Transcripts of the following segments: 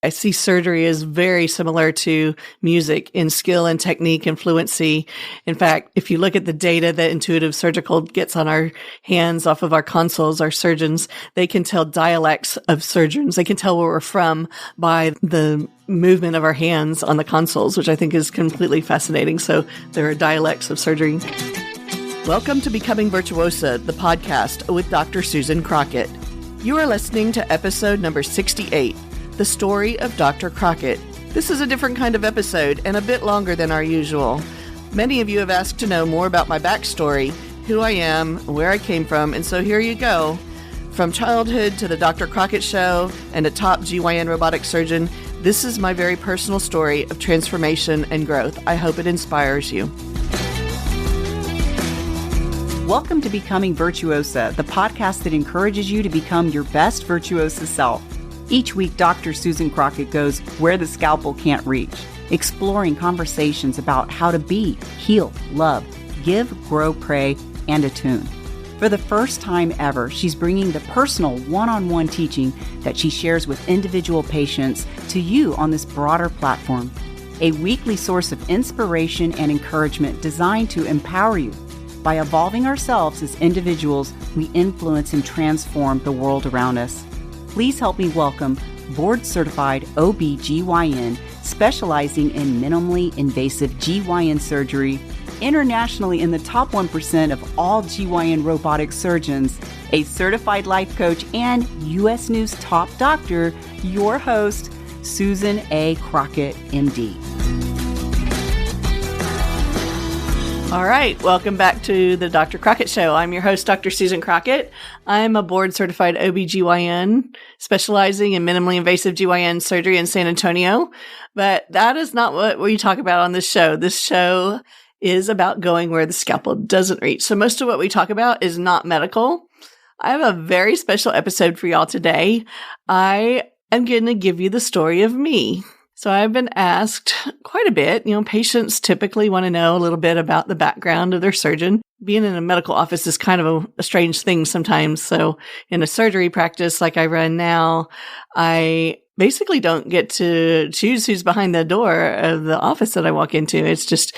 I see surgery as very similar to music in skill and technique and fluency. In fact, if you look at the data that Intuitive Surgical gets on our hands off of our consoles, our surgeons, they can tell dialects of surgeons. They can tell where we're from by the movement of our hands on the consoles, which I think is completely fascinating. So there are dialects of surgery. Welcome to Becoming Virtuosa, the podcast with Dr. Susan Crockett. You are listening to episode number 68. The story of Dr. Crockett. This is a different kind of episode and a bit longer than our usual. Many of you have asked to know more about my backstory, who I am, where I came from, and so here you go. From childhood to the Dr. Crockett Show and a top GYN robotic surgeon, this is my very personal story of transformation and growth. I hope it inspires you. Welcome to Becoming Virtuosa, the podcast that encourages you to become your best virtuosa self. Each week, Dr. Susan Crockett goes where the scalpel can't reach, exploring conversations about how to be, heal, love, give, grow, pray, and attune. For the first time ever, she's bringing the personal one-on-one teaching that she shares with individual patients to you on this broader platform, a weekly source of inspiration and encouragement designed to empower you. By evolving ourselves as individuals, we influence and transform the world around us. Please help me welcome board-certified OB-GYN specializing in minimally invasive GYN surgery, internationally in the top 1% of all GYN robotic surgeons, a certified life coach, and U.S. News top doctor, your host, Susan A. Crockett, MD. All right. Welcome back to the Dr. Crockett Show. I'm your host, Dr. Susan Crockett. I'm a board-certified OB-GYN specializing in minimally invasive GYN surgery in San Antonio. But that is not what we talk about on this show. This show is about going where the scalpel doesn't reach. So most of what we talk about is not medical. I have a very special episode for y'all today. I am going to give you the story of me. So I've been asked quite a bit. Patients typically want to know a little bit about the background of their surgeon. Being in a medical office is kind of a strange thing sometimes. So in a surgery practice like I run now, I basically don't get to choose who's behind the door of the office that I walk into. It's just,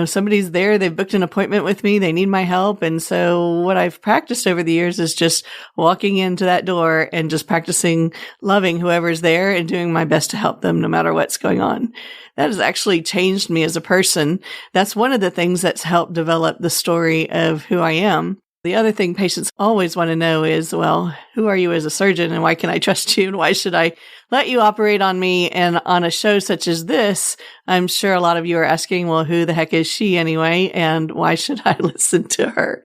somebody's there, they've booked an appointment with me, they need my help. And so what I've practiced over the years is just walking into that door and just practicing loving whoever's there and doing my best to help them no matter what's going on. That has actually changed me as a person. That's one of the things that's helped develop the story of who I am. The other thing patients always want to know is, well, who are you as a surgeon and why can I trust you and why should I let you operate on me? And on a show such as this, I'm sure a lot of you are asking, well, who the heck is she anyway? And why should I listen to her?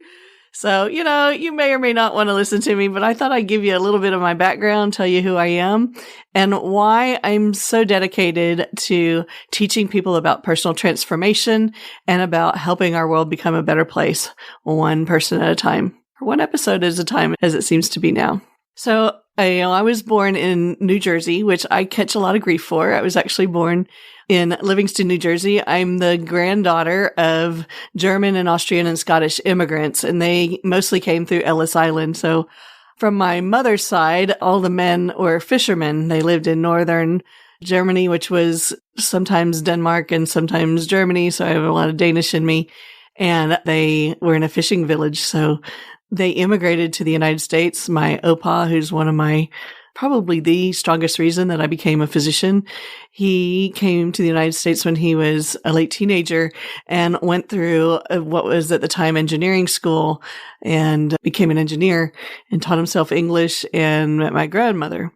So, you may or may not want to listen to me, but I thought I'd give you a little bit of my background, tell you who I am, and why I'm so dedicated to teaching people about personal transformation and about helping our world become a better place, one person at a time, or one episode at a time, as it seems to be now. So, I was born in New Jersey, which I catch a lot of grief for. I was actually born in Livingston, New Jersey. I'm the granddaughter of German and Austrian and Scottish immigrants, and they mostly came through Ellis Island. So from my mother's side, all the men were fishermen. They lived in northern Germany, which was sometimes Denmark and sometimes Germany. So I have a lot of Danish in me. And they were in a fishing village. So they immigrated to the United States. My opa, who's one of my probably the strongest reason that I became a physician. He came to the United States when he was a late teenager and went through what was at the time engineering school and became an engineer and taught himself English and met my grandmother.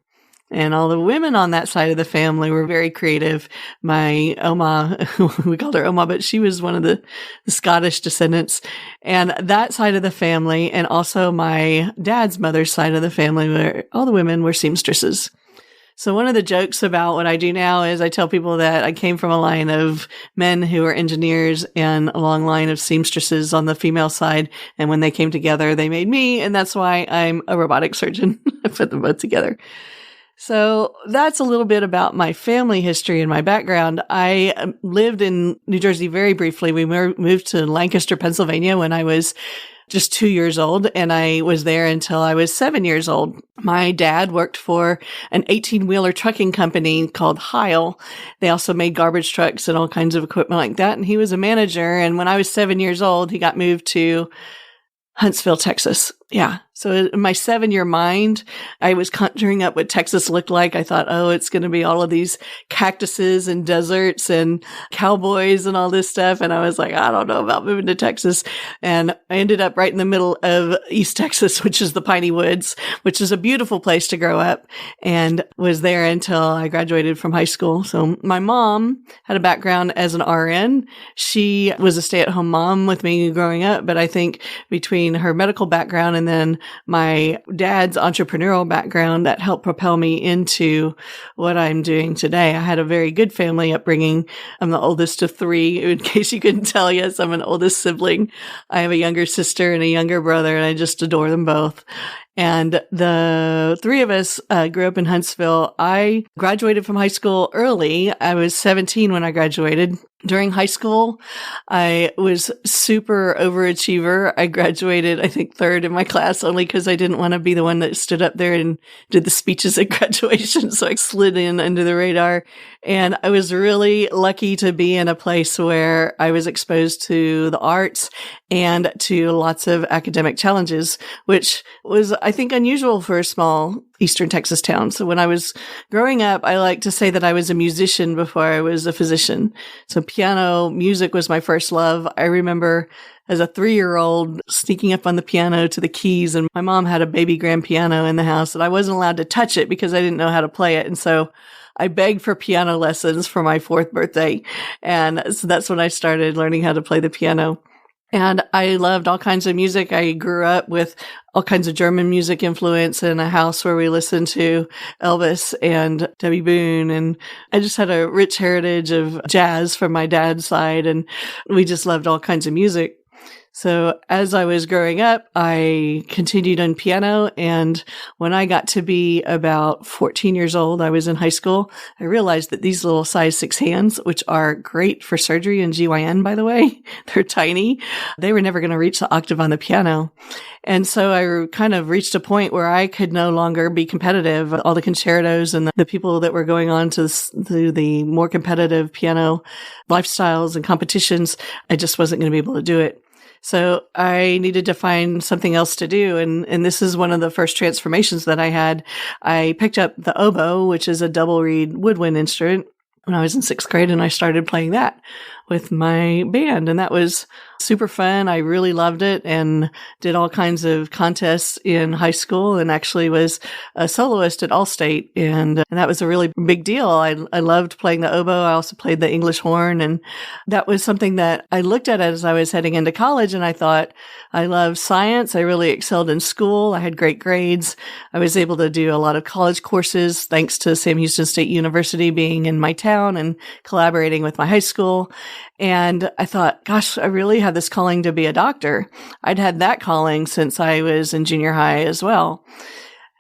And all the women on that side of the family were very creative. My Oma, we called her Oma, but she was one of the Scottish descendants. And that side of the family, and also my dad's mother's side of the family, where all the women were seamstresses. So one of the jokes about what I do now is I tell people that I came from a line of men who are engineers and a long line of seamstresses on the female side. And when they came together, they made me. And that's why I'm a robotic surgeon. I put them both together. So that's a little bit about my family history and my background. I lived in New Jersey very briefly. We moved to Lancaster, Pennsylvania when I was just 2 years old, and I was there until I was 7 years old. My dad worked for an 18-wheeler trucking company called Heil. They also made garbage trucks and all kinds of equipment like that, and he was a manager. And when I was 7 years old, he got moved to Huntsville, Texas. Yeah. So in my 7-year mind, I was conjuring up what Texas looked like. I thought, oh, it's going to be all of these cactuses and deserts and cowboys and all this stuff. And I was like, I don't know about moving to Texas. And I ended up right in the middle of East Texas, which is the Piney Woods, which is a beautiful place to grow up, and was there until I graduated from high school. So my mom had a background as an RN. She was a stay-at-home mom with me growing up. But I think between her medical background and then my dad's entrepreneurial background, that helped propel me into what I'm doing today. I had a very good family upbringing. I'm the oldest of 3. In case you couldn't tell, yes, I'm an oldest sibling. I have a younger sister and a younger brother, and I just adore them both. And the 3 of us grew up in Huntsville. I graduated from high school early. I was 17 when I graduated. During high school, I was super overachiever. I graduated, I think, 3rd in my class only because I didn't want to be the one that stood up there and did the speeches at graduation. So I slid in under the radar. And I was really lucky to be in a place where I was exposed to the arts and to lots of academic challenges, which was, I think, unusual for a small Eastern Texas town. So when I was growing up, I like to say that I was a musician before I was a physician. So piano music was my first love. I remember as a 3-year-old sneaking up on the piano to the keys, and my mom had a baby grand piano in the house, and I wasn't allowed to touch it because I didn't know how to play it. And so I begged for piano lessons for my 4th birthday. And so that's when I started learning how to play the piano. And I loved all kinds of music. I grew up with all kinds of German music influence in a house where we listened to Elvis and Debbie Boone. And I just had a rich heritage of jazz from my dad's side. And we just loved all kinds of music. So as I was growing up, I continued on piano. And when I got to be about 14 years old, I was in high school. I realized that these little size 6 hands, which are great for surgery and GYN, by the way, they're tiny. They were never going to reach the octave on the piano. And so I kind of reached a point where I could no longer be competitive. All the concertos and the people that were going on to the more competitive piano lifestyles and competitions, I just wasn't going to be able to do it. So I needed to find something else to do. And this is one of the first transformations that I had. I picked up the oboe, which is a double reed woodwind instrument, when I was in 6th grade, and I started playing that with my band. And that was super fun. I really loved it and did all kinds of contests in high school, and actually was a soloist at Allstate. And that was a really big deal. I loved playing the oboe. I also played the English horn. And that was something that I looked at as I was heading into college. And I thought, I love science. I really excelled in school. I had great grades. I was able to do a lot of college courses thanks to Sam Houston State University being in my town and collaborating with my high school. And I thought, gosh, I really have this calling to be a doctor. I'd had that calling since I was in junior high as well.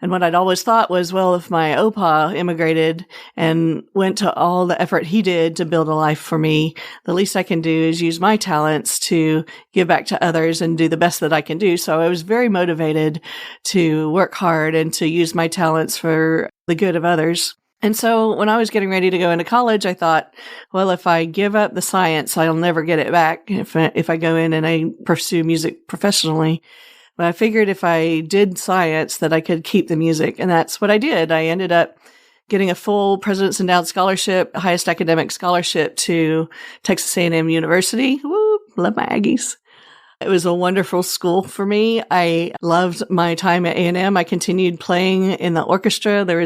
And what I'd always thought was, well, if my opa immigrated and went to all the effort he did to build a life for me, the least I can do is use my talents to give back to others and do the best that I can do. So I was very motivated to work hard and to use my talents for the good of others. And so when I was getting ready to go into college, I thought, well, if I give up the science, I'll never get it back if I go in and I pursue music professionally. But I figured if I did science that I could keep the music. And that's what I did. I ended up getting a full President's Endowed Scholarship, highest academic scholarship to Texas A&M University. Woo, love my Aggies. It was a wonderful school for me. I loved my time at A&M. I continued playing in the orchestra. There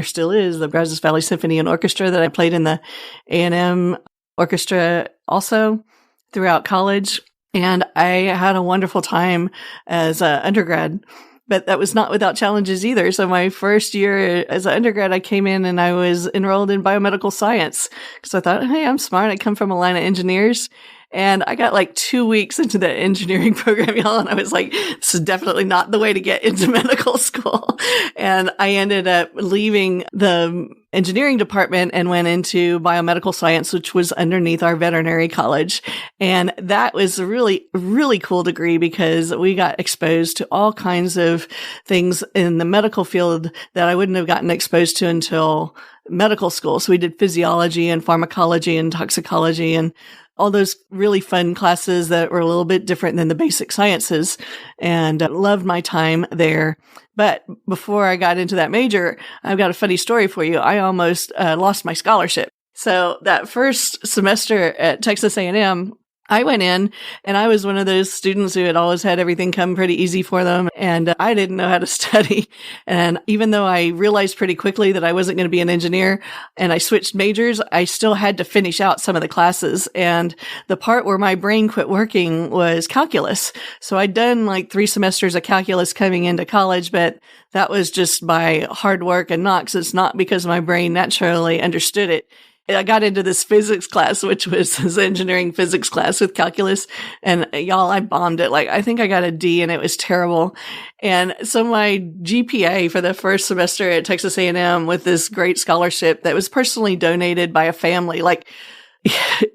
still is the Brazos Valley Symphony and Orchestra that I played in the A&M orchestra also throughout college. And I had a wonderful time as an undergrad, but that was not without challenges either. So my first year as an undergrad, I came in and I was enrolled in biomedical science because I thought, hey, I'm smart. I come from a line of engineers. And I got like 2 weeks into the engineering program, y'all, and I was like, this is definitely not the way to get into medical school. And I ended up leaving the engineering department and went into biomedical science, which was underneath our veterinary college. And that was a really, really cool degree because we got exposed to all kinds of things in the medical field that I wouldn't have gotten exposed to until medical school. So we did physiology and pharmacology and toxicology and all those really fun classes that were a little bit different than the basic sciences, and loved my time there. But before I got into that major, I've got a funny story for you. I almost lost my scholarship. So that first semester at Texas A&M, I went in and I was one of those students who had always had everything come pretty easy for them. And I didn't know how to study. And even though I realized pretty quickly that I wasn't going to be an engineer and I switched majors, I still had to finish out some of the classes. And the part where my brain quit working was calculus. So I'd done like 3 semesters of calculus coming into college, but that was just by hard work and knocks. It's not because my brain naturally understood it. I got into this physics class, which was this engineering physics class with calculus. And y'all, I bombed it. Like, I think I got a D and it was terrible. And so my GPA for the first semester at Texas A&M with this great scholarship that was personally donated by a family, like,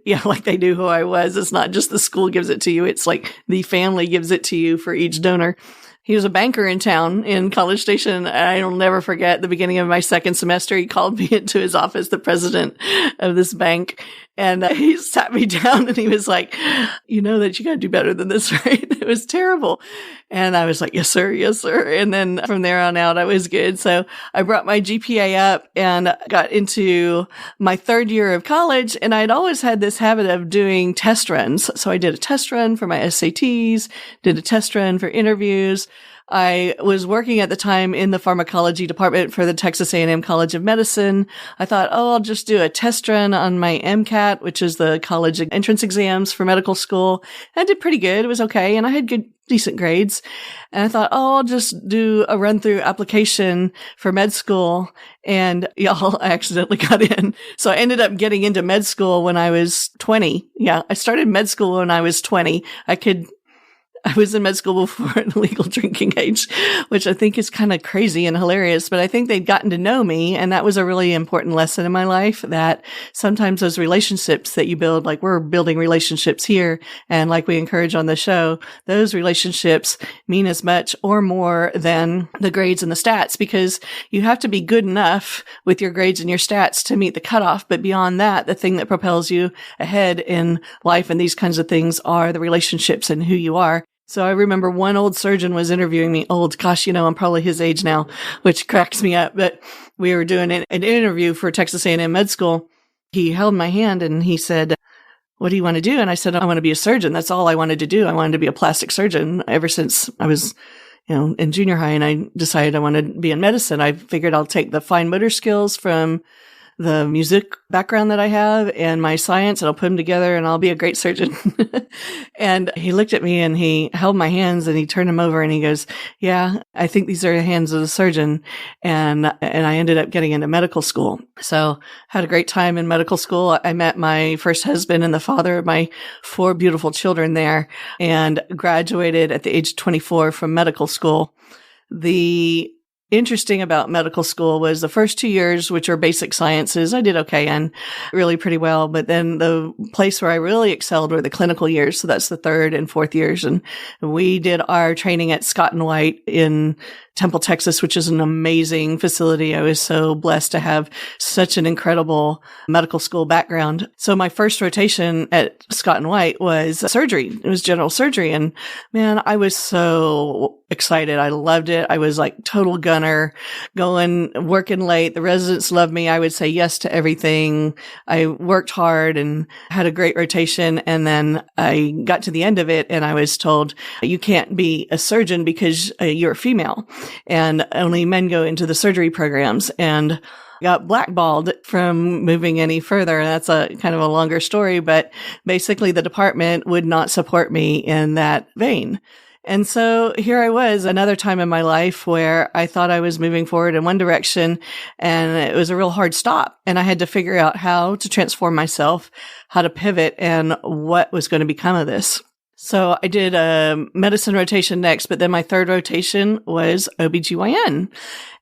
yeah, like they knew who I was. It's not just the school gives it to you. It's like the family gives it to you for each donor. He was a banker in town in College Station. I'll never forget the beginning of my second semester. He called me into his office, the president of this bank, and he sat me down and he was like, you know that you got to do better than this, right? It was terrible. And I was like, yes, sir. Yes, sir. And then from there on out, I was good. So I brought my GPA up and got into my 3rd year of college. And I'd always had this habit of doing test runs. So I did a test run for my SATs, did a test run for interviews. I was working at the time in the pharmacology department for the Texas A&M College of Medicine. I thought, I'll just do a test run on my MCAT, which is the college entrance exams for medical school. I did pretty good. It was okay. And I had decent grades. And I thought, I'll just do a run through application for med school. And y'all, I accidentally got in. So I ended up getting into med school when I was 20. Yeah. I started med school when I was 20. I was in med school before legal drinking age, which I think is kind of crazy and hilarious, but I think they'd gotten to know me. And that was a really important lesson in my life, that sometimes those relationships that you build, like we're building relationships here, and like we encourage on the show, those relationships mean as much or more than the grades and the stats, because you have to be good enough with your grades and your stats to meet the cutoff. But beyond that, the thing that propels you ahead in life and these kinds of things are the relationships and who you are. So I remember one old surgeon was interviewing me. Gosh, I'm probably his age now, which cracks me up. But we were doing an interview for Texas A&M Med School. He held my hand and he said, what do you want to do? And I said, I want to be a surgeon. That's all I wanted to do. I wanted to be a plastic surgeon ever since I was, in junior high, and I decided I wanted to be in medicine. I figured I'll take the fine motor skills from the music background that I have and my science, and I'll put them together and I'll be a great surgeon. And he looked at me and he held my hands and he turned them over and he goes, yeah, I think these are the hands of the surgeon. And I ended up getting into medical school. So had a great time in medical school. I met my first husband and the father of my 4 beautiful children there, and graduated at the age of 24 from medical school. The interesting about medical school was the first 2 years, which are basic sciences, I did okay and really pretty well. But then the place where I really excelled were the clinical years. So that's the 3rd and 4th years. And we did our training at Scott and White in Temple, Texas, which is an amazing facility. I was so blessed to have such an incredible medical school background. So my first rotation at Scott and White was surgery. It was general surgery. And man, I was so excited. I loved it. I was like total gunner, working late. The residents loved me. I would say yes to everything. I worked hard and had a great rotation. And then I got to the end of it and I was told, you can't be a surgeon because you're a female. And only men go into the surgery programs, and got blackballed from moving any further. That's a kind of a longer story, but basically the department would not support me in that vein. And so here I was, another time in my life where I thought I was moving forward in one direction, and it was a real hard stop. And I had to figure out how to transform myself, how to pivot, and what was going to become of this. So I did a medicine rotation next, but then my third rotation was OBGYN.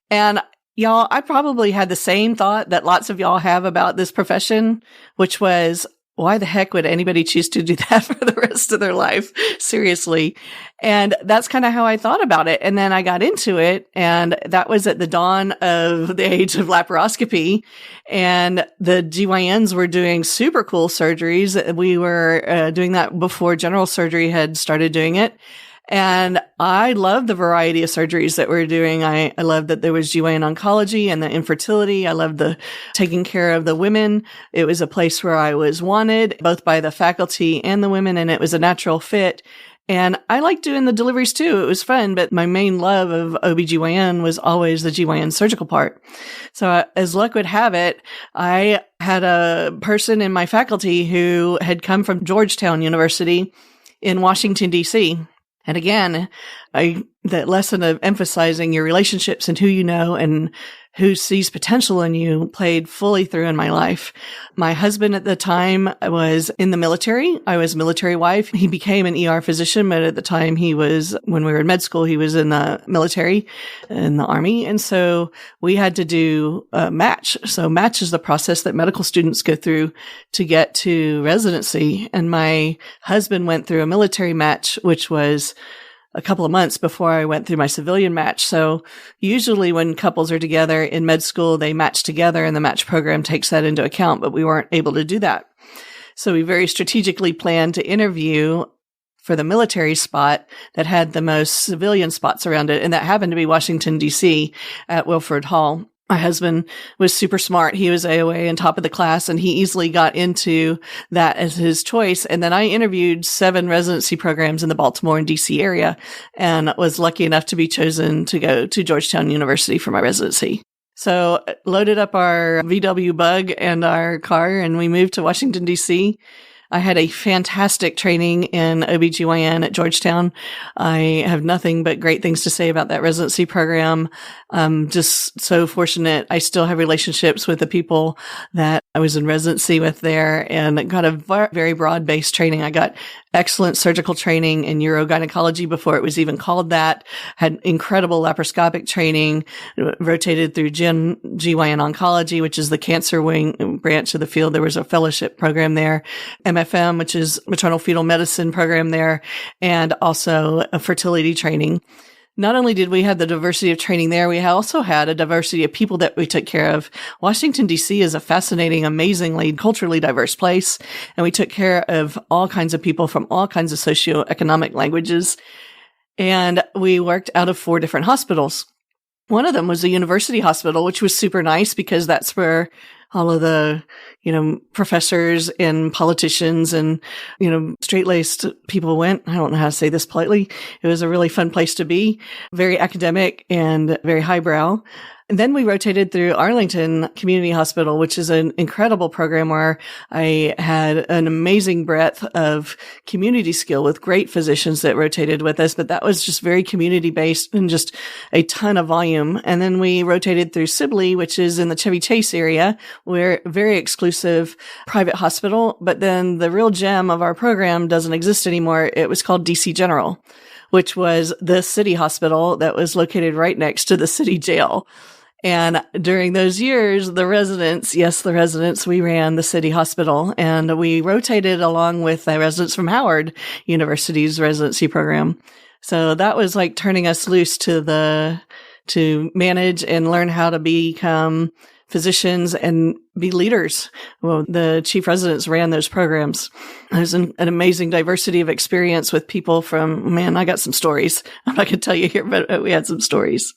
And y'all, I probably had the same thought that lots of y'all have about this profession, which was, why the heck would anybody choose to do that for the rest of their life? Seriously. And that's kind of how I thought about it. And then I got into it, and that was at the dawn of the age of laparoscopy. And the GYNs were doing super cool surgeries. We were doing that before general surgery had started doing it. And I love the variety of surgeries that we're doing. I love that there was GYN oncology and the infertility. I love the taking care of the women. It was a place where I was wanted, both by the faculty and the women, and it was a natural fit. And I liked doing the deliveries too. It was fun, but my main love of OBGYN was always the GYN surgical part. So as luck would have it, I had a person in my faculty who had come from Georgetown University in Washington, D.C. And again, that lesson of emphasizing your relationships and who you know and who sees potential in you played fully through in my life. My husband at the time was in the military. I was a military wife. He became an ER physician, but at the time when we were in med school, he was in the military, in the Army. And so we had to do a match. So match is the process that medical students go through to get to residency. And my husband went through a military match, which was a couple of months before I went through my civilian match. So usually when couples are together in med school, they match together and the match program takes that into account, but we weren't able to do that. So we very strategically planned to interview for the military spot that had the most civilian spots around it. And that happened to be Washington, D.C. at Wilford Hall. My husband was super smart. He was AOA and top of the class, and he easily got into that as his choice. And then I interviewed 7 residency programs in the Baltimore and DC area and was lucky enough to be chosen to go to Georgetown University for my residency. So loaded up our VW Bug and our car, and we moved to Washington, DC. I had a fantastic training in OBGYN at Georgetown. I have nothing but great things to say about that residency program. Just so fortunate. I still have relationships with the people that I was in residency with there, and got a very broad-based training. I got excellent surgical training in urogynecology before it was even called that, had incredible laparoscopic training, rotated through GYN oncology, which is the cancer wing branch of the field. There was a fellowship program there, MFM, which is maternal fetal medicine program there, and also a fertility training. Not only did we have the diversity of training there, we also had a diversity of people that we took care of. Washington, D.C. is a fascinating, amazingly culturally diverse place, and we took care of all kinds of people from all kinds of socioeconomic languages. And we worked out of 4 different hospitals. One of them was a university hospital, which was super nice because that's where all of the, professors and politicians and, straight-laced people went. I don't know how to say this politely. It was a really fun place to be, very academic and very highbrow. And then we rotated through Arlington Community Hospital, which is an incredible program where I had an amazing breadth of community skill with great physicians that rotated with us. But that was just very community based and just a ton of volume. And then we rotated through Sibley, which is in the Chevy Chase area, where very exclusive private hospital. But then the real gem of our program doesn't exist anymore. It was called DC General, which was the city hospital that was located right next to the city jail. And during those years, the residents, we ran the city hospital, and we rotated along with the residents from Howard University's residency program. So that was like turning us loose to manage and learn how to become physicians and be leaders. Well, the chief residents ran those programs. There's an amazing diversity of experience with people from, I got some stories. I'm not going to tell you here, but we had some stories.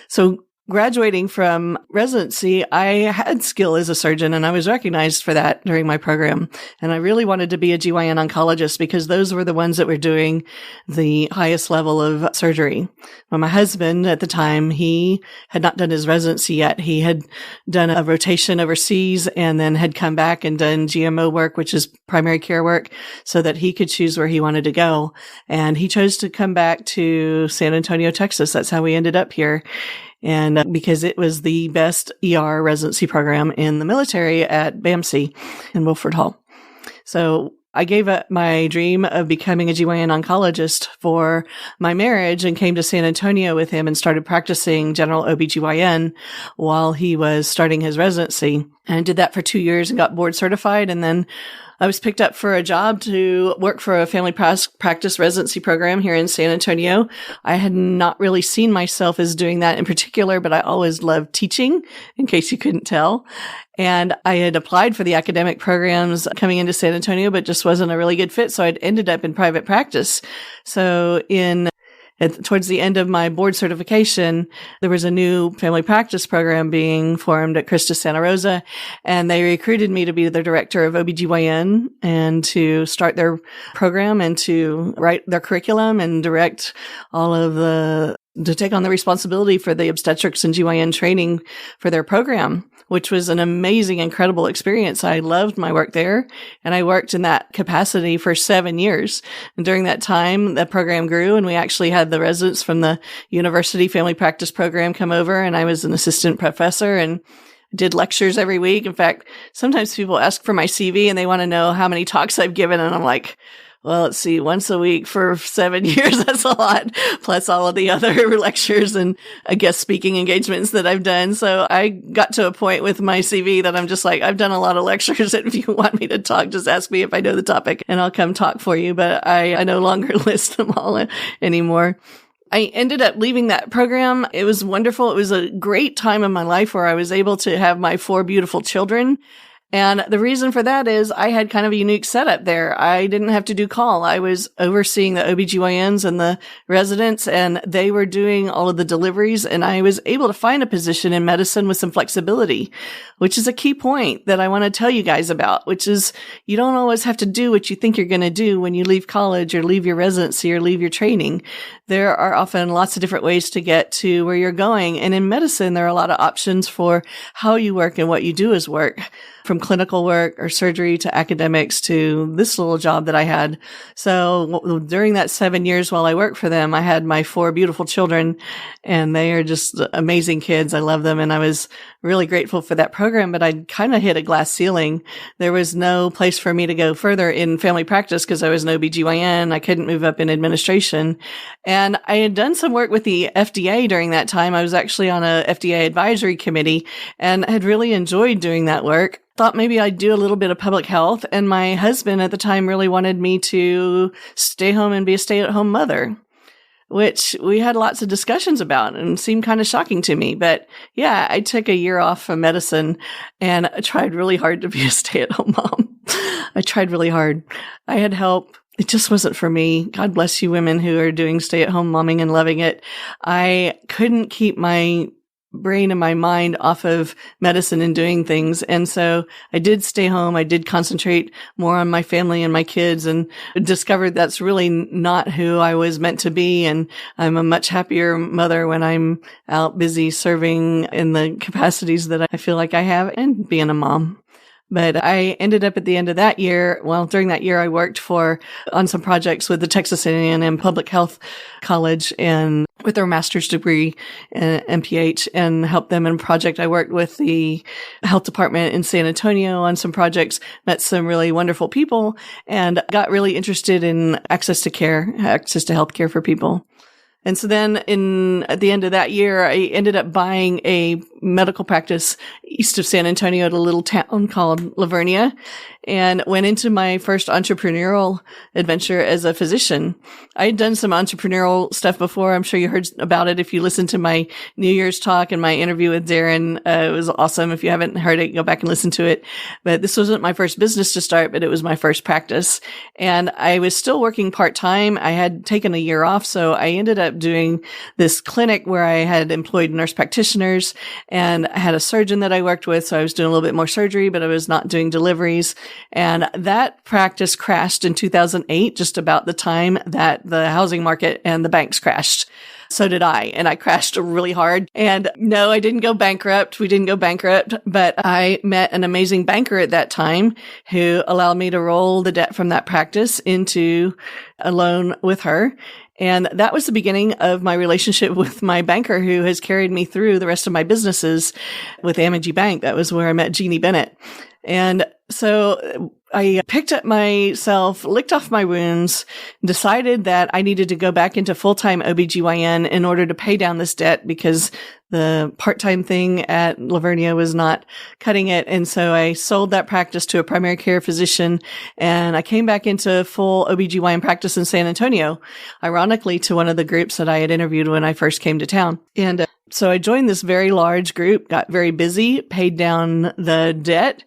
So graduating from residency, I had skill as a surgeon, and I was recognized for that during my program. And I really wanted to be a GYN oncologist because those were the ones that were doing the highest level of surgery. Well, my husband at the time, he had not done his residency yet. He had done a rotation overseas and then had come back and done GMO work, which is primary care work, so that he could choose where he wanted to go. And he chose to come back to San Antonio, Texas. That's how we ended up here. And because it was the best ER residency program in the military at BAMC in Wilford Hall. So I gave up my dream of becoming a GYN oncologist for my marriage and came to San Antonio with him and started practicing general OBGYN while he was starting his residency. And I did that for 2 years and got board certified. And then I was picked up for a job to work for a family practice residency program here in San Antonio. I had not really seen myself as doing that in particular, but I always loved teaching, in case you couldn't tell. And I had applied for the academic programs coming into San Antonio, but just wasn't a really good fit. So I'd ended up in private practice. So towards the end of my board certification, there was a new family practice program being formed at Christus Santa Rosa, and they recruited me to be the director of OBGYN and to start their program and to write their curriculum and direct to take on the responsibility for the obstetrics and GYN training for their program, which was an amazing, incredible experience. I loved my work there, and I worked in that capacity for 7 years. And during that time, the program grew, and we actually had the residents from the university family practice program come over, and I was an assistant professor and did lectures every week. In fact, sometimes people ask for my CV and they want to know how many talks I've given, and I'm like, well, let's see, once a week for 7 years, that's a lot, plus all of the other lectures and guest speaking engagements that I've done. So I got to a point with my CV that I'm just like, I've done a lot of lectures, and if you want me to talk, just ask me if I know the topic and I'll come talk for you. But I no longer list them all anymore. I ended up leaving that program. It was wonderful. It was a great time in my life where I was able to have my 4 beautiful children. And the reason for that is I had kind of a unique setup there. I didn't have to do call. I was overseeing the OBGYNs and the residents, and they were doing all of the deliveries, and I was able to find a position in medicine with some flexibility, which is a key point that I want to tell you guys about, which is you don't always have to do what you think you're going to do when you leave college or leave your residency or leave your training. There are often lots of different ways to get to where you're going. And in medicine, there are a lot of options for how you work and what you do as work, from clinical work or surgery to academics to this little job that I had. So during that 7 years while I worked for them, I had my 4 beautiful children, and they are just amazing kids. I love them. And I was really grateful for that program, but I kind of hit a glass ceiling. There was no place for me to go further in family practice because I was an OBGYN. I couldn't move up in administration. And I had done some work with the FDA during that time. I was actually on a FDA advisory committee and had really enjoyed doing that work. Thought maybe I'd do a little bit of public health. And my husband at the time really wanted me to stay home and be a stay-at-home mother, which we had lots of discussions about and seemed kind of shocking to me. But yeah, I took a year off from medicine and I tried really hard to be a stay-at-home mom. I tried really hard. I had help. It just wasn't for me. God bless you women who are doing stay-at-home momming and loving it. I couldn't keep my brain and my mind off of medicine and doing things. And so I did stay home. I did concentrate more on my family and my kids, and discovered that's really not who I was meant to be. And I'm a much happier mother when I'm out busy serving in the capacities that I feel like I have and being a mom. But I ended up at the end of that year, during that year, I worked on some projects with the Texas A&M Public Health College and with their master's degree in MPH, and helped them in a project. I worked with the health department in San Antonio on some projects, met some really wonderful people, and got really interested in access to healthcare for people. And so then at the end of that year, I ended up buying a medical practice east of San Antonio at a little town called Livonia, and went into my first entrepreneurial adventure as a physician. I had done some entrepreneurial stuff before. I'm sure you heard about it if you listened to my New Year's talk and my interview with Darren. It was awesome. If you haven't heard it, go back and listen to it. But this wasn't my first business to start, but it was my first practice. And I was still working part-time. I had taken a year off, so I ended up doing this clinic where I had employed nurse practitioners, and I had a surgeon that I worked with. So I was doing a little bit more surgery, but I was not doing deliveries. And that practice crashed in 2008, just about the time that the housing market and the banks crashed. So did I. And I crashed really hard. And no, I didn't go bankrupt. We didn't go bankrupt, but I met an amazing banker at that time who allowed me to roll the debt from that practice into a loan with her. And that was the beginning of my relationship with my banker, who has carried me through the rest of my businesses with Amity Bank. That was where I met Jeannie Bennett. And so I picked up myself, licked off my wounds, decided that I needed to go back into full-time OBGYN in order to pay down this debt because the part-time thing at Livonia was not cutting it. And so I sold that practice to a primary care physician, and I came back into full OBGYN practice in San Antonio, ironically to one of the groups that I had interviewed when I first came to town. And so I joined this very large group, got very busy, paid down the debt,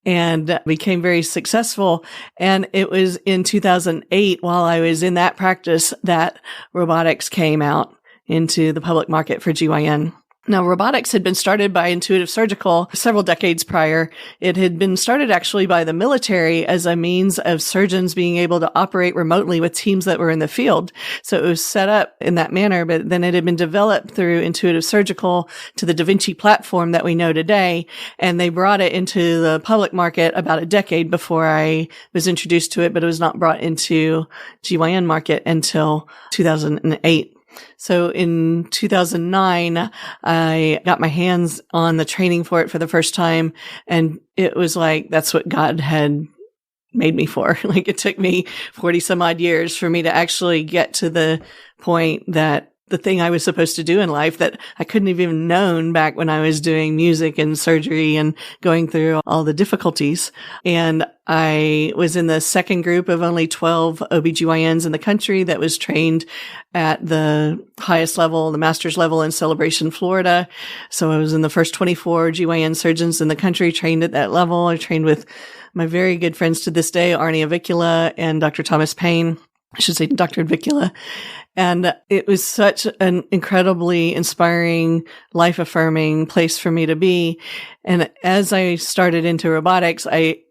and became very successful. And it was in 2008, while I was in that practice, that robotics came out into the public market for GYN. Now, robotics had been started by Intuitive Surgical several decades prior. It had been started actually by the military as a means of surgeons being able to operate remotely with teams that were in the field. So it was set up in that manner, but then it had been developed through Intuitive Surgical to the Da Vinci platform that we know today. And they brought it into the public market about a decade before I was introduced to it, but it was not brought into GYN market until 2008. So in 2009, I got my hands on the training for it for the first time. And it was like, that's what God had made me for. Like, it took me 40 some odd years for me to actually get to the point that the thing I was supposed to do in life that I couldn't have even known back when I was doing music and surgery and going through all the difficulties. And I was in the second group of only 12 OBGYNs in the country that was trained at the highest level, the master's level in Celebration, Florida. So I was in the first 24 GYN surgeons in the country trained at that level. I trained with my very good friends to this day, Arnie Avicula and Dr. Thomas Payne. I should say Dr. Avicula. And it was such an incredibly inspiring, life-affirming place for me to be. And as I started into robotics, they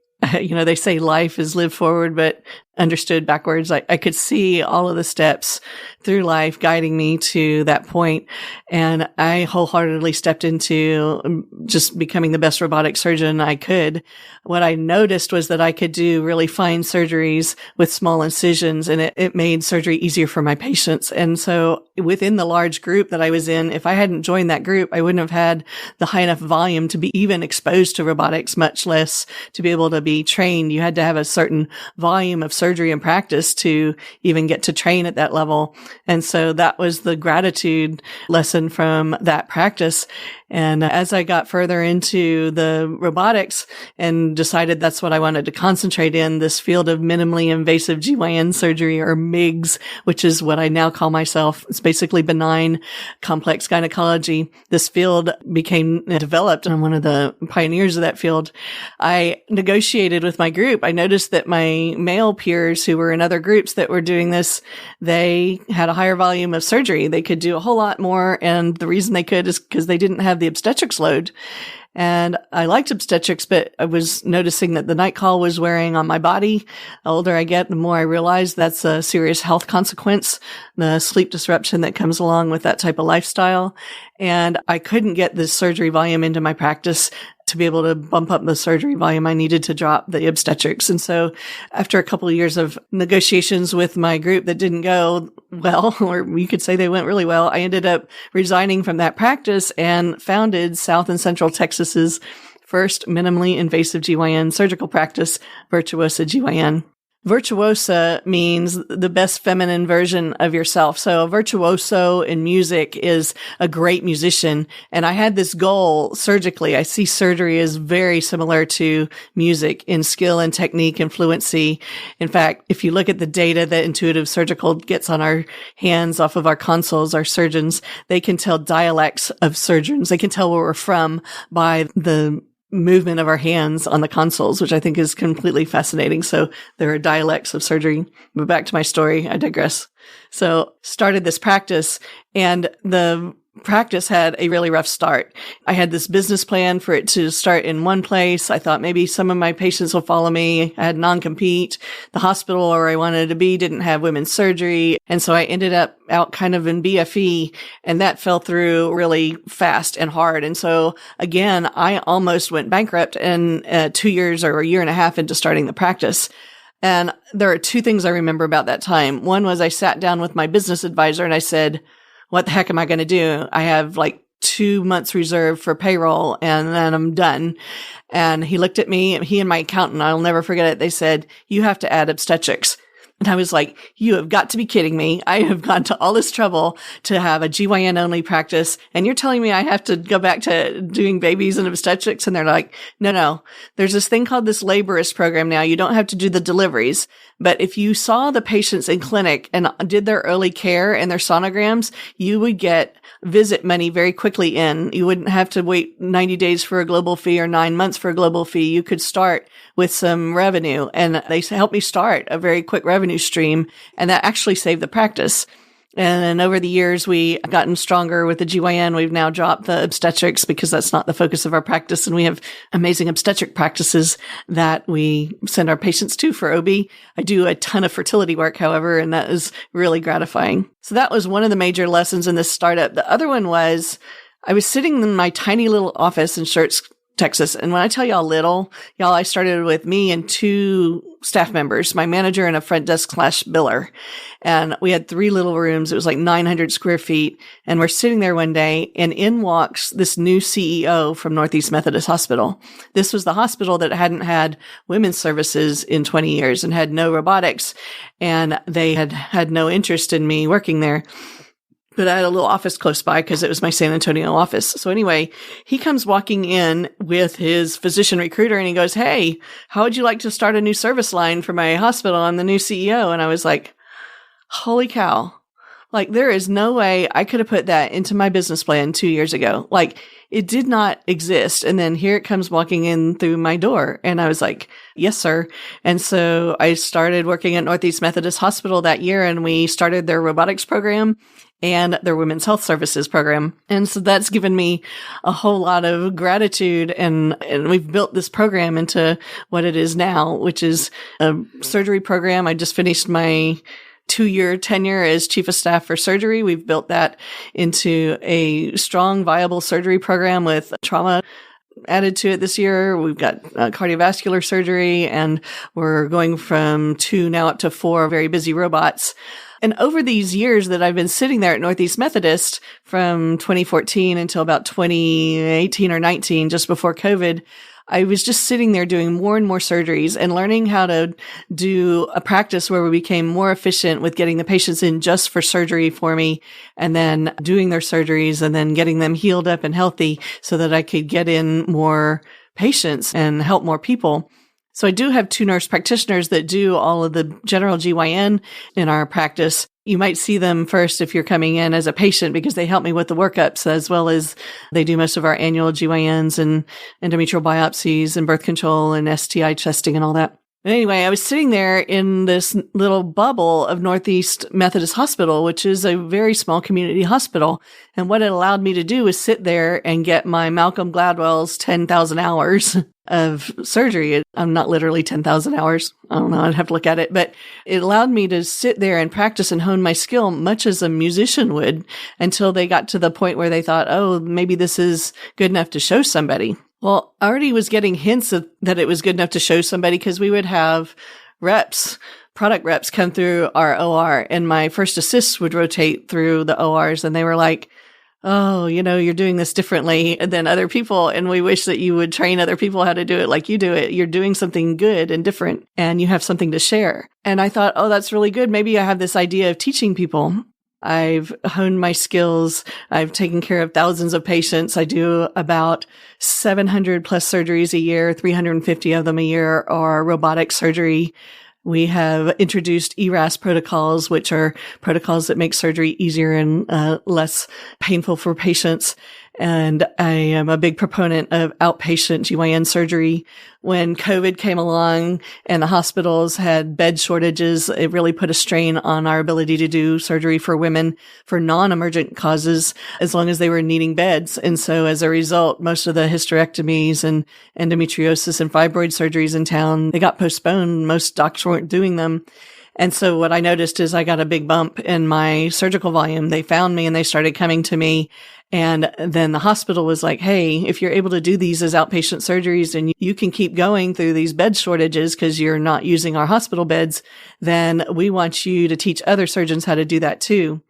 say life is lived forward, but understood backwards. I could see all of the steps through life guiding me to that point. And I wholeheartedly stepped into just becoming the best robotic surgeon I could. What I noticed was that I could do really fine surgeries with small incisions, and it made surgery easier for my patients. And so within the large group that I was in, if I hadn't joined that group, I wouldn't have had the high enough volume to be even exposed to robotics, much less to be able to be trained. You had to have a certain volume of surgery and practice to even get to train at that level. And so that was the gratitude lesson from that practice. And as I got further into the robotics and decided that's what I wanted to concentrate in, this field of minimally invasive GYN surgery, or MIGS, which is what I now call myself. It's basically benign complex gynecology. This field became developed, and I'm one of the pioneers of that field. I negotiated with my group. I noticed that my male peers who were in other groups that were doing this, they had a higher volume of surgery. They could do a whole lot more. And the reason they could is because they didn't have the obstetrics load. And I liked obstetrics, but I was noticing that the night call was wearing on my body. The older I get, the more I realize that's a serious health consequence, the sleep disruption that comes along with that type of lifestyle. And I couldn't get the surgery volume into my practice. To be able to bump up the surgery volume, I needed to drop the obstetrics. And so after a couple of years of negotiations with my group that didn't go well, or you could say they went really well, I ended up resigning from that practice and founded South and Central Texas's first minimally invasive GYN surgical practice, Virtuosa GYN. Virtuosa means the best feminine version of yourself. So a virtuoso in music is a great musician. And I had this goal surgically. I see surgery as very similar to music in skill and technique and fluency. In fact, if you look at the data that Intuitive Surgical gets on our hands off of our consoles, our surgeons, they can tell dialects of surgeons. They can tell where we're from by the movement of our hands on the consoles, which I think is completely fascinating. So there are dialects of surgery. But back to my story, I digress. So started this practice, and the practice had a really rough start. I had this business plan for it to start in one place. I thought maybe some of my patients will follow me. I had non-compete. The hospital where I wanted to be didn't have women's surgery. And so I ended up out kind of in BFE, and that fell through really fast and hard. And so again, I almost went bankrupt in 2 years or a year and a half into starting the practice. And there are two things I remember about that time. One was I sat down with my business advisor and I said, what the heck am I going to do? I have like 2 months reserved for payroll and then I'm done. And he looked at me, he and my accountant, I'll never forget it. They said, you have to add obstetrics. And I was like, you have got to be kidding me. I have gone to all this trouble to have a GYN only practice. And you're telling me I have to go back to doing babies and obstetrics? And they're like, no. There's this thing called this laborist program now. You don't have to do the deliveries. But if you saw the patients in clinic and did their early care and their sonograms, you would get visit money very quickly in. You wouldn't have to wait 90 days for a global fee or 9 months for a global fee. You could start with some revenue, and they helped me start a very quick revenue stream, and that actually saved the practice. And then over the years, we gotten stronger with the GYN. We've now dropped the obstetrics because that's not the focus of our practice. And we have amazing obstetric practices that we send our patients to for OB. I do a ton of fertility work, however, and that is really gratifying. So that was one of the major lessons in this startup. The other one was I was sitting in my tiny little office in Schertz, Texas. And when I tell y'all little, I started with me and 2 staff members, my manager and a front desk / biller. And we had 3 little rooms. It was like 900 square feet. And we're sitting there one day and in walks this new CEO from Northeast Methodist Hospital. This was the hospital that hadn't had women's services in 20 years and had no robotics. And they had no interest in me working there. But I had a little office close by because it was my San Antonio office. So anyway, he comes walking in with his physician recruiter and he goes, hey, how would you like to start a new service line for my hospital? I'm the new CEO. And I was like, holy cow. Like, there is no way I could have put that into my business plan 2 years ago. Like, it did not exist. And then here it comes walking in through my door. And I was like, yes, sir. And so I started working at Northeast Methodist Hospital that year, and we started their robotics program and their women's health services program. And so that's given me a whole lot of gratitude. And we've built this program into what it is now, which is a surgery program. I just finished my 2-year tenure as chief of staff for surgery. We've built that into a strong, viable surgery program with trauma added to it this year. We've got cardiovascular surgery, and we're going from 2 now up to 4 very busy robots. And over these years that I've been sitting there at Northeast Methodist from 2014 until about 2018 or 19, just before COVID, I was just sitting there doing more and more surgeries and learning how to do a practice where we became more efficient with getting the patients in just for surgery for me, and then doing their surgeries and then getting them healed up and healthy so that I could get in more patients and help more people. So I do have 2 nurse practitioners that do all of the general GYN in our practice. You might see them first if you're coming in as a patient because they help me with the workups, as well as they do most of our annual GYNs and endometrial biopsies and birth control and STI testing and all that. But anyway, I was sitting there in this little bubble of Northeast Methodist Hospital, which is a very small community hospital. And what it allowed me to do was sit there and get my Malcolm Gladwell's 10,000 hours of surgery. I'm not literally 10,000 hours. I don't know. I'd have to look at it. But it allowed me to sit there and practice and hone my skill much as a musician would, until they got to the point where they thought, oh, maybe this is good enough to show somebody. Well, I already was getting hints that it was good enough to show somebody because we would have product reps come through our OR, and my first assists would rotate through the ORs, and they were like, oh, you're doing this differently than other people. And we wish that you would train other people how to do it like you do it. You're doing something good and different, and you have something to share. And I thought, oh, that's really good. Maybe I have this idea of teaching people. I've honed my skills. I've taken care of thousands of patients. I do about 700 plus surgeries a year. 350 of them a year are robotic surgery. We have introduced ERAS protocols, which are protocols that make surgery easier and less painful for patients. And I am a big proponent of outpatient GYN surgery. When COVID came along and the hospitals had bed shortages, it really put a strain on our ability to do surgery for women for non-emergent causes, as long as they were needing beds. And so as a result, most of the hysterectomies and endometriosis and fibroid surgeries in town, they got postponed. Most doctors weren't doing them. And so what I noticed is I got a big bump in my surgical volume. They found me and they started coming to me. And then the hospital was like, hey, if you're able to do these as outpatient surgeries and you can keep going through these bed shortages because you're not using our hospital beds, then we want you to teach other surgeons how to do that too.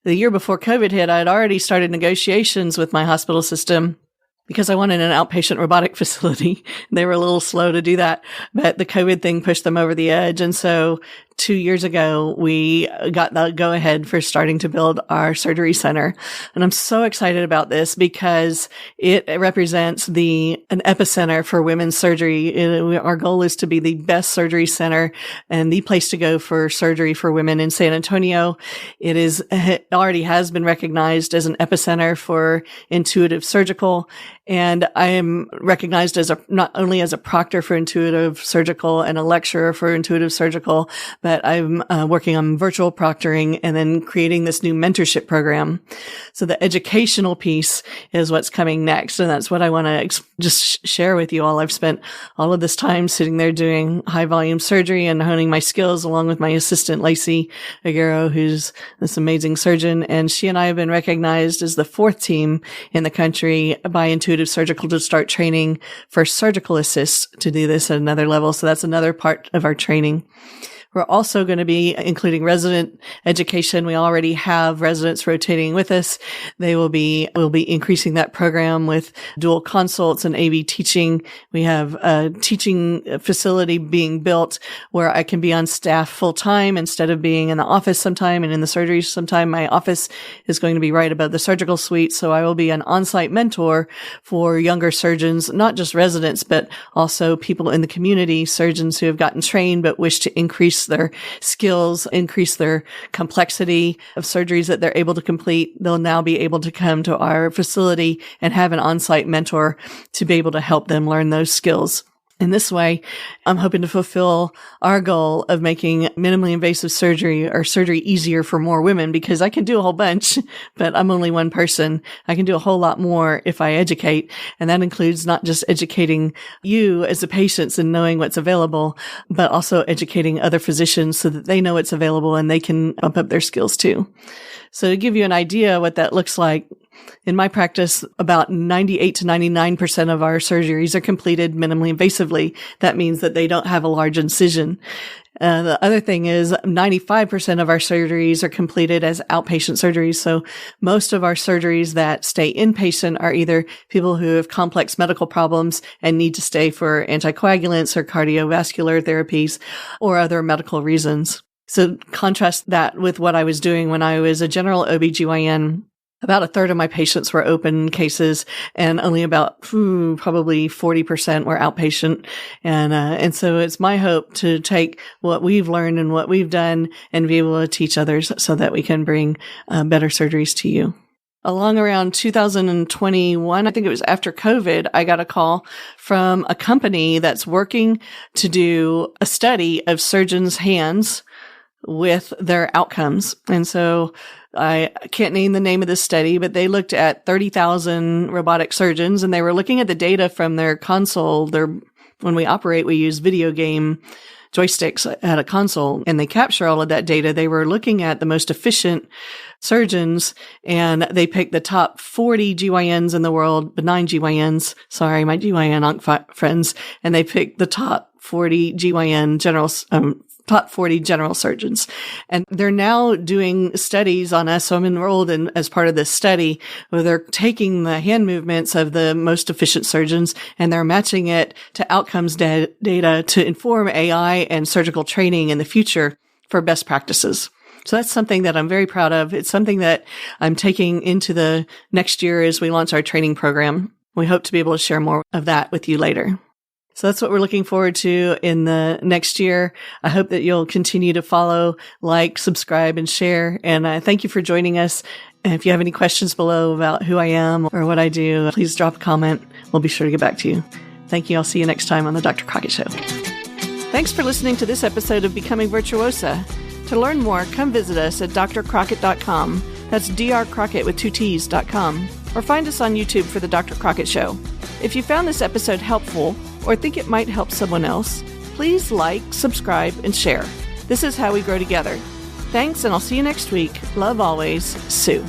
The year before COVID hit, I had already started negotiations with my hospital system because I wanted an outpatient robotic facility. They were a little slow to do that, but the COVID thing pushed them over the edge. And so 2 years ago, we got the go ahead for starting to build our surgery center. And I'm so excited about this because it represents an epicenter for women's surgery. Our goal is to be the best surgery center and the place to go for surgery for women in San Antonio. It already has been recognized as an epicenter for intuitive surgical. And I am recognized not only as a proctor for intuitive surgical and a lecturer for intuitive surgical, but I'm working on virtual proctoring and then creating this new mentorship program. So the educational piece is what's coming next. And that's what I want to just share with you all. I've spent all of this time sitting there doing high volume surgery and honing my skills along with my assistant, Lacey Aguero, who's this amazing surgeon. And she and I have been recognized as the 4th team in the country by Intuitive Surgical to start training for surgical assists to do this at another level. So that's another part of our training. We're also going to be including resident education. We already have residents rotating with us. We'll be increasing that program with dual consults and AV teaching. We have a teaching facility being built where I can be on staff full time instead of being in the office sometime and in the surgery sometime. My office is going to be right above the surgical suite. So I will be an on-site mentor for younger surgeons, not just residents, but also people in the community, surgeons who have gotten trained but wish to increase their skills, increase their complexity of surgeries that they're able to complete. They'll now be able to come to our facility and have an on-site mentor to be able to help them learn those skills. In this way, I'm hoping to fulfill our goal of making minimally invasive surgery or surgery easier for more women, because I can do a whole bunch, but I'm only one person. I can do a whole lot more if I educate. And that includes not just educating you as the patients and knowing what's available, but also educating other physicians so that they know what's available and they can bump up their skills too. So to give you an idea what that looks like, in my practice, about 98 to 99% of our surgeries are completed minimally invasively. That means that they don't have a large incision. The other thing is 95% of our surgeries are completed as outpatient surgeries. So most of our surgeries that stay inpatient are either people who have complex medical problems and need to stay for anticoagulants or cardiovascular therapies or other medical reasons. So contrast that with what I was doing when I was a general OBGYN. About a third of my patients were open cases and only about probably 40% were outpatient. And so it's my hope to take what we've learned and what we've done and be able to teach others so that we can bring better surgeries to you. Along around 2021, I think it was after COVID, I got a call from a company that's working to do a study of surgeons' hands with their outcomes. And so I can't name the name of this study, but they looked at 30,000 robotic surgeons and they were looking at the data from their console. When we operate, we use video game joysticks at a console and they capture all of that data. They were looking at the most efficient surgeons and they picked the top 40 GYNs in the world, benign GYNs. Sorry, my GYN onc friends. And they picked the top 40 GYN general top 40 general surgeons. And they're now doing studies on us. So I'm enrolled in as part of this study where they're taking the hand movements of the most efficient surgeons and they're matching it to outcomes data to inform AI and surgical training in the future for best practices. So that's something that I'm very proud of. It's something that I'm taking into the next year as we launch our training program. We hope to be able to share more of that with you later. So that's what we're looking forward to in the next year. I hope that you'll continue to follow, like, subscribe, and share. And thank you for joining us. And if you have any questions below about who I am or what I do, please drop a comment. We'll be sure to get back to you. Thank you. I'll see you next time on the Dr. Crockett Show. Thanks for listening to this episode of Becoming Virtuosa. To learn more, come visit us at drcrockett.com. That's drcrockett with 2 T's.com. Or find us on YouTube for the Dr. Crockett Show. If you found this episode helpful or think it might help someone else, please like, subscribe, and share. This is how we grow together. Thanks, and I'll see you next week. Love always, Sue.